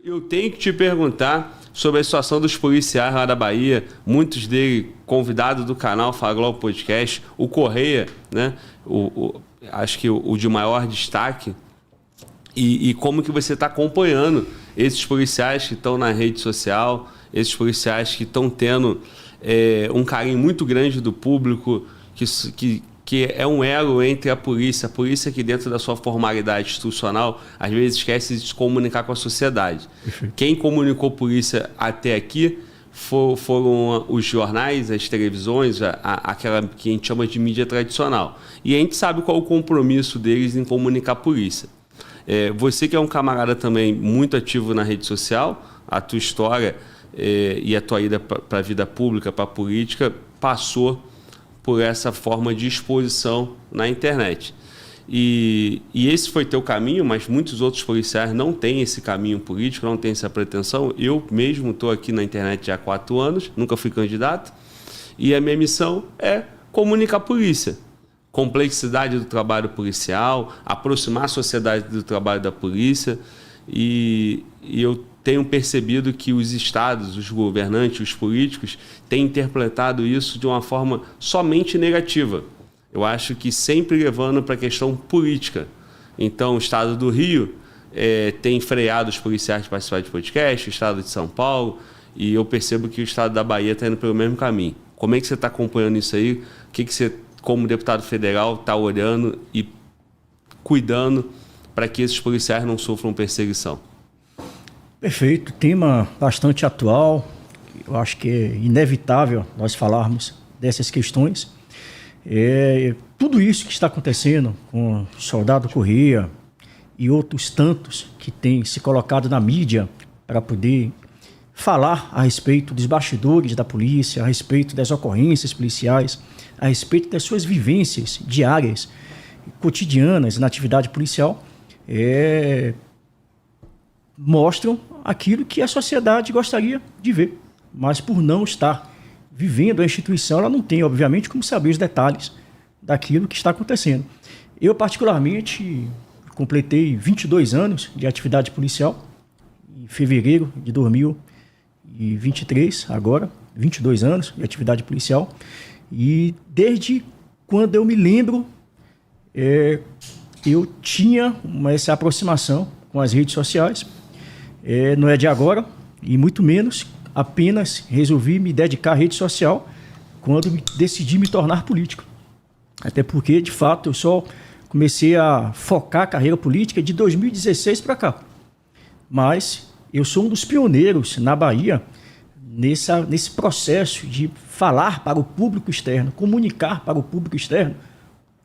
Eu tenho que te perguntar sobre a situação dos policiais lá da Bahia, muitos deles convidados do canal Fala Globo Podcast, o Correia, né? Acho que o de maior destaque, e como que você está acompanhando esses policiais que estão na rede social, esses policiais que estão tendo um carinho muito grande do público, que é um elo entre a polícia que dentro da sua formalidade institucional, às vezes esquece de se comunicar com a sociedade. Quem comunicou polícia até aqui foram os jornais, as televisões, aquela que a gente chama de mídia tradicional. E a gente sabe qual é o compromisso deles em comunicar a polícia. Você que é um camarada também muito ativo na rede social, a tua história e a tua ida para a vida pública, para a política, passou por essa forma de exposição na internet. E esse foi teu caminho, mas muitos outros policiais não têm esse caminho político, não têm essa pretensão. Eu mesmo estou aqui na internet há 4 anos, nunca fui candidato, e a minha missão é comunicar a polícia. Complexidade do trabalho policial, aproximar a sociedade do trabalho da polícia, e eu tenho percebido que os estados, os governantes, os políticos têm interpretado isso de uma forma somente negativa. Eu acho que sempre levando para a questão política. Então, o estado do Rio tem freado os policiais de participar de podcast, o estado de São Paulo, e eu percebo que o estado da Bahia está indo pelo mesmo caminho. Como é que você está acompanhando isso aí? O que você, como deputado federal, está olhando e cuidando para que esses policiais não sofram perseguição? Perfeito, tema bastante atual. Eu acho que é inevitável nós falarmos dessas questões. Tudo isso que está acontecendo com o soldado Correia e outros tantos que têm se colocado na mídia para poder falar a respeito dos bastidores da polícia, a respeito das ocorrências policiais, a respeito das suas vivências diárias, cotidianas na atividade policial, mostram aquilo que a sociedade gostaria de ver. Mas por não estar vivendo a instituição, ela não tem, obviamente, como saber os detalhes daquilo que está acontecendo. Eu, particularmente, completei 22 anos de atividade policial, em fevereiro de 2023, agora, 22 anos de atividade policial, e desde quando eu me lembro, eu tinha essa aproximação com as redes sociais. Não é de agora, e muito menos apenas resolvi me dedicar à rede social quando decidi me tornar político. Até porque, de fato, eu só comecei a focar a carreira política de 2016 para cá. Mas eu sou um dos pioneiros na Bahia nesse processo de falar para o público externo, comunicar para o público externo,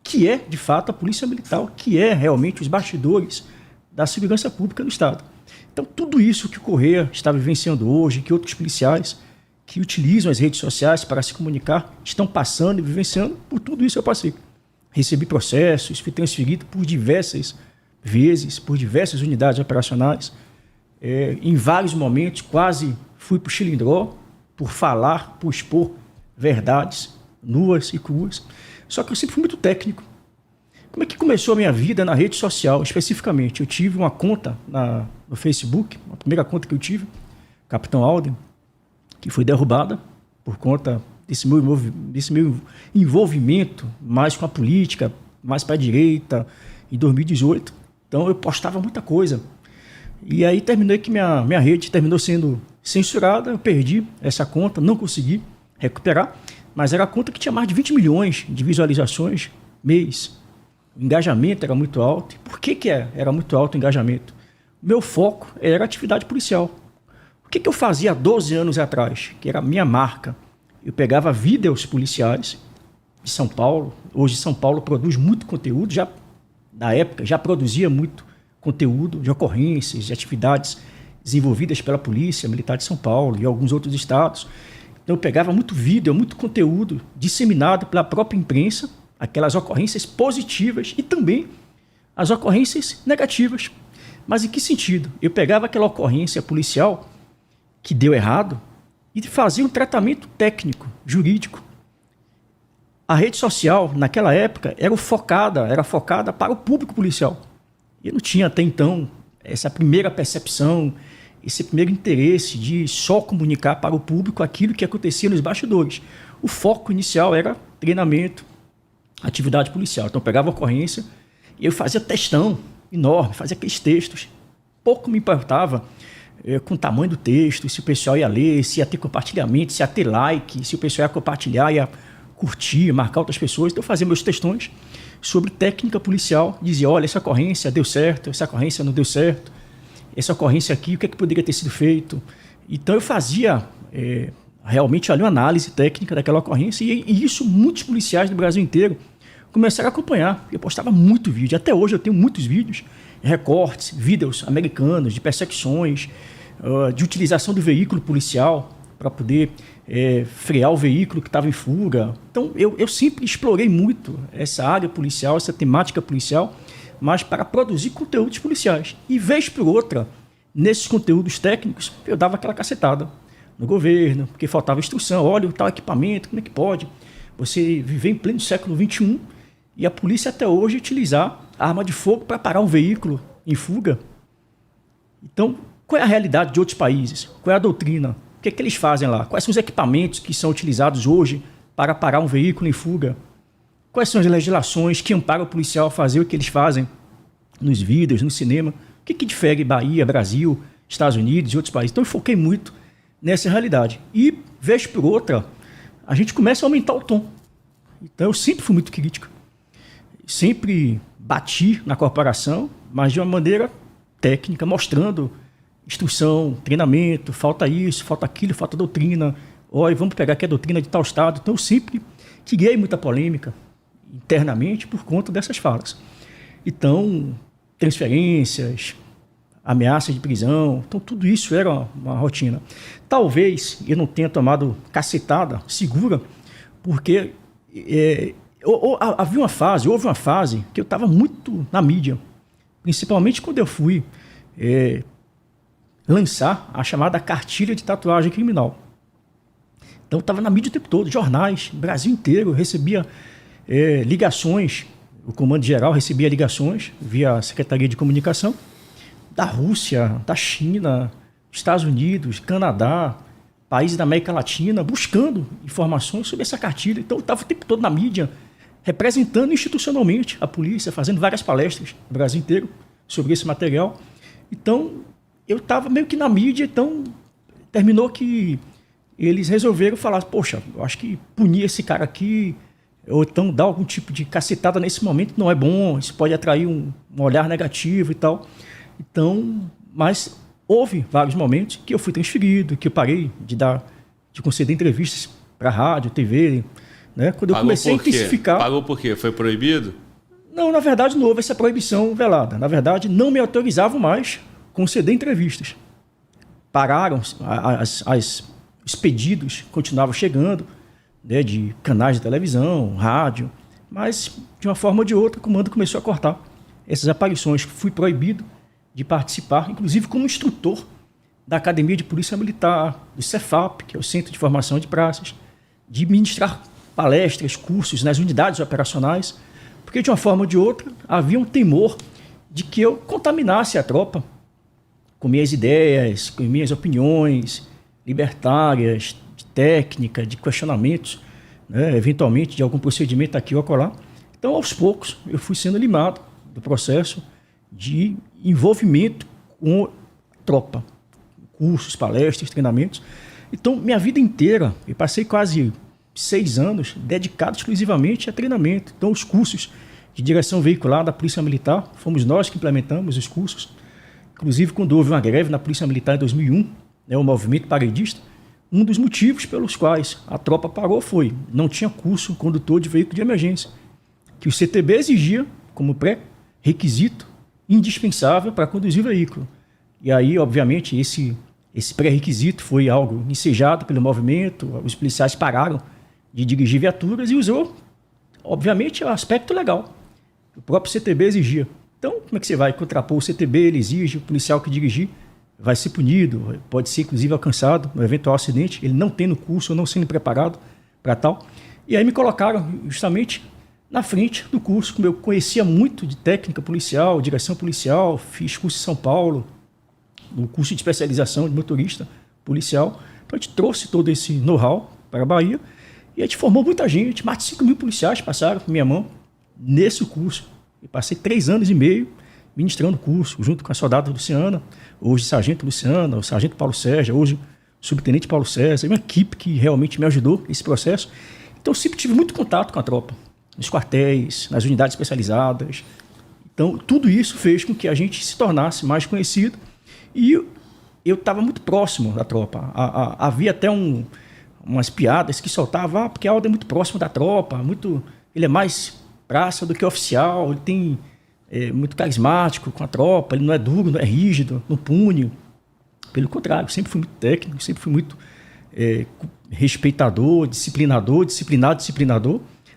que é, de fato, a Polícia Militar, que é realmente os bastidores da segurança pública no Estado. Então, tudo isso que o Correia está vivenciando hoje, que outros policiais que utilizam as redes sociais para se comunicar estão passando e vivenciando, por tudo isso eu passei. Recebi processos, fui transferido por diversas vezes, por diversas unidades operacionais. Em vários momentos, quase fui para o Chilindró por falar, por expor verdades nuas e cruas. Só que eu sempre fui muito técnico. Como é que começou a minha vida na rede social, especificamente? Eu tive uma conta no Facebook, a primeira conta que eu tive, Capitão Alden, que foi derrubada por conta desse meu envolvimento mais com a política, mais para a direita, em 2018. Então eu postava muita coisa. E aí terminou que minha rede terminou sendo censurada, eu perdi essa conta, não consegui recuperar, mas era a conta que tinha mais de 20 milhões de visualizações mês. O engajamento era muito alto. E por que era muito alto o engajamento? Meu foco era a atividade policial. O que eu fazia há 12 anos atrás? Que era a minha marca. Eu pegava vídeos policiais de São Paulo. Hoje São Paulo produz muito conteúdo. Na época, já produzia muito conteúdo de ocorrências, de atividades desenvolvidas pela Polícia Militar de São Paulo e alguns outros estados. Então eu pegava muito vídeo, muito conteúdo disseminado pela própria imprensa, aquelas ocorrências positivas e também as ocorrências negativas. Mas em que sentido? Eu pegava aquela ocorrência policial que deu errado e fazia um tratamento técnico, jurídico. A rede social, naquela época, era focada para o público policial. E eu não tinha até então essa primeira percepção, esse primeiro interesse de só comunicar para o público aquilo que acontecia nos bastidores. O foco inicial era treinamento, atividade policial. Então eu pegava a ocorrência e eu fazia textão enorme, fazia aqueles textos. Pouco me importava com o tamanho do texto, se o pessoal ia ler, se ia ter compartilhamento, se ia ter like, se o pessoal ia compartilhar, ia curtir, marcar outras pessoas. Então eu fazia meus textões sobre técnica policial, dizia, olha, essa ocorrência deu certo, essa ocorrência não deu certo, essa ocorrência aqui, o que é que poderia ter sido feito? Então eu fazia realmente ali uma análise técnica daquela ocorrência e isso muitos policiais do Brasil inteiro começaram a acompanhar. Eu postava muito vídeo, até hoje eu tenho muitos vídeos, recortes, vídeos americanos de perseguições, de utilização do veículo policial para poder frear o veículo que estava em fuga. Então eu sempre explorei muito essa área policial, essa temática policial, mas para produzir conteúdos policiais. E vez por outra, nesses conteúdos técnicos, eu dava aquela cacetada no governo, porque faltava instrução. Olha o tal equipamento, como é que pode você viver em pleno século XXI e a polícia até hoje utilizar arma de fogo para parar um veículo em fuga? Então, qual é a realidade de outros países? Qual é a doutrina? O que é que eles fazem lá? Quais são os equipamentos que são utilizados hoje para parar um veículo em fuga? Quais são as legislações que amparam o policial a fazer o que eles fazem nos vídeos, no cinema? O que difere Bahia, Brasil, Estados Unidos e outros países? Então eu foquei muito nessa realidade. E, vez por outra, a gente começa a aumentar o tom. Então eu sempre fui muito crítico. Sempre bati na corporação, mas de uma maneira técnica, mostrando instrução, treinamento, falta isso, falta aquilo, falta doutrina. Olha, vamos pegar aqui a doutrina de tal estado. Então eu sempre criei muita polêmica internamente por conta dessas falas. Então, transferências, ameaças de prisão, então tudo isso era uma rotina. Talvez eu não tenha tomado cacetada segura, porque houve uma fase que eu estava muito na mídia, principalmente quando eu fui lançar a chamada cartilha de tatuagem criminal. Então eu estava na mídia o tempo todo, jornais, Brasil inteiro, eu recebia ligações, o Comando Geral recebia ligações via a Secretaria de Comunicação, da Rússia, da China, Estados Unidos, Canadá, países da América Latina, buscando informações sobre essa cartilha. Então eu estava o tempo todo na mídia, representando institucionalmente a polícia, fazendo várias palestras no Brasil inteiro sobre esse material. Então eu estava meio que na mídia, então terminou que eles resolveram falar, poxa, eu acho que punir esse cara aqui, ou então dar algum tipo de cacetada nesse momento não é bom, isso pode atrair um olhar negativo e tal. Então, mas houve vários momentos que eu fui transferido, que eu parei de conceder entrevistas para rádio, TV, né? Quando eu comecei a intensificar... Pagou por quê? Foi proibido? Não, na verdade não houve essa proibição velada. Na verdade, não me autorizavam mais conceder entrevistas. Pararam, os pedidos continuavam chegando, né, de canais de televisão, rádio, mas de uma forma ou de outra o comando começou a cortar essas aparições. Fui proibido de participar, inclusive como instrutor da Academia de Polícia Militar, do Cefap, que é o Centro de Formação de Praças, de ministrar palestras, cursos nas unidades operacionais, porque de uma forma ou de outra havia um temor de que eu contaminasse a tropa com minhas ideias, com minhas opiniões libertárias, de técnica, de questionamentos, né, eventualmente de algum procedimento aqui ou acolá. Então, aos poucos, eu fui sendo limado do processo de envolvimento com a tropa, cursos, palestras, treinamentos. Então, minha vida inteira, eu passei quase 6 anos dedicado exclusivamente a treinamento. Então, os cursos de direção veicular da Polícia Militar, fomos nós que implementamos os cursos. Inclusive, quando houve uma greve na Polícia Militar em 2001, né, o movimento paredista, um dos motivos pelos quais a tropa parou foi: não tinha curso condutor de veículo de emergência, que o CTB exigia como pré-requisito indispensável para conduzir o veículo. E aí, obviamente, esse pré-requisito foi algo ensejado pelo movimento, os policiais pararam de dirigir viaturas e usou, obviamente, o aspecto legal. O próprio CTB exigia. Então, como é que você vai contrapor o CTB? Ele exige, o policial que dirigir vai ser punido, pode ser inclusive alcançado no eventual acidente, ele não tendo curso ou não sendo preparado para tal. E aí me colocaram justamente na frente do curso, como eu conhecia muito de técnica policial, direção policial, fiz curso em São Paulo, o curso de especialização de motorista policial. Então, a gente trouxe todo esse know-how para a Bahia e a gente formou muita gente. Mais de 5 mil policiais passaram por minha mão nesse curso. E passei 3 anos e meio ministrando o curso, junto com a soldada Luciana, hoje sargento Luciana, o sargento Paulo Sérgio, hoje o subtenente Paulo César, uma equipe que realmente me ajudou nesse processo. Então, eu sempre tive muito contato com a tropa, nos quartéis, nas unidades especializadas. Então, tudo isso fez com que a gente se tornasse mais conhecido e eu estava muito próximo da tropa. Havia até umas piadas que soltavam, porque Aldo é muito próximo da tropa, ele é mais praça do que oficial, ele tem muito carismático com a tropa, ele não é duro, não é rígido, não pune. Pelo contrário, sempre fui muito técnico, sempre fui muito respeitador, disciplinador.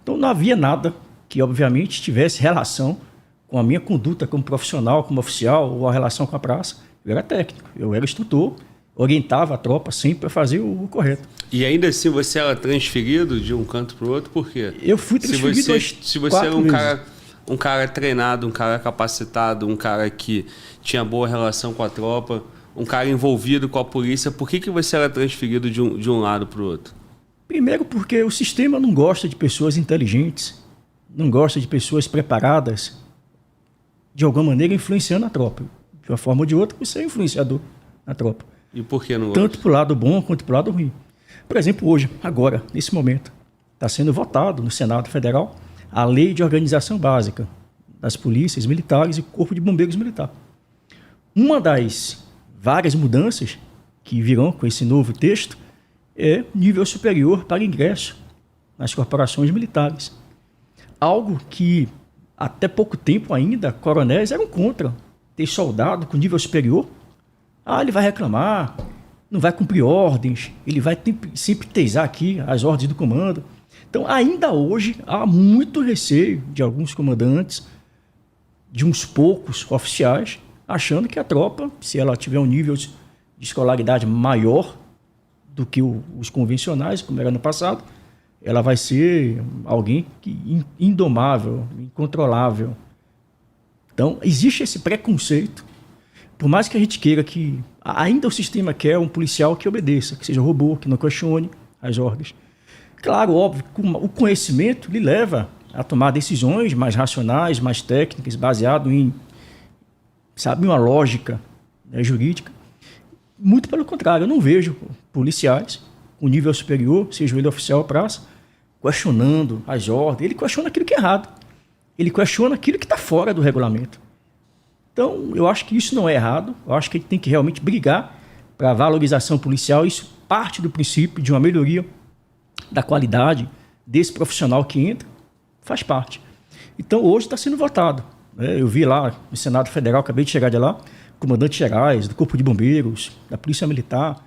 Então não havia nada que, obviamente, tivesse relação com a minha conduta como profissional, como oficial, ou a relação com a praça. Eu era técnico, eu era instrutor, orientava a tropa sempre para fazer o correto. E ainda assim você era transferido de um canto para o outro, por quê? Eu fui transferido se você era um cara treinado, um cara capacitado, um cara que tinha boa relação com a tropa, um cara envolvido com a polícia, por que você era transferido de um lado para o outro? Primeiro porque o sistema não gosta de pessoas inteligentes, não gosta de pessoas preparadas, de alguma maneira influenciando a tropa. De uma forma ou de outra, você é influenciador na tropa. E por que não gosta? Tanto para o lado bom quanto para o lado ruim. Por exemplo, hoje, agora, nesse momento, está sendo votado no Senado Federal a Lei de Organização Básica das Polícias Militares e Corpo de Bombeiros Militar. Uma das várias mudanças que virão com esse novo texto é nível superior para ingresso nas corporações militares. Algo que até pouco tempo ainda coronéis eram contra ter soldado com nível superior. Ele vai reclamar, não vai cumprir ordens, ele vai sempre tesar aqui as ordens do comando. Então, ainda hoje, há muito receio de alguns comandantes, de uns poucos oficiais, achando que a tropa, se ela tiver um nível de escolaridade maior do que os convencionais, como era no passado, ela vai ser alguém indomável, incontrolável. Então, existe esse preconceito. Por mais que a gente queira que... Ainda o sistema quer um policial que obedeça, que seja robô, que não questione as ordens. Claro, óbvio, o conhecimento lhe leva a tomar decisões mais racionais, mais técnicas, baseado em uma lógica, né, jurídica. Muito pelo contrário, eu não vejo policiais com nível superior, seja ele oficial ou praça, questionando as ordens. Ele questiona aquilo que é errado. Ele questiona aquilo que está fora do regulamento. Então, eu acho que isso não é errado. Eu acho que a gente tem que realmente brigar para a valorização policial. Isso parte do princípio de uma melhoria da qualidade desse profissional que entra, faz parte. Então, hoje está sendo votado. Eu vi lá no Senado Federal, acabei de chegar de lá, comandantes gerais do Corpo de Bombeiros, da Polícia Militar,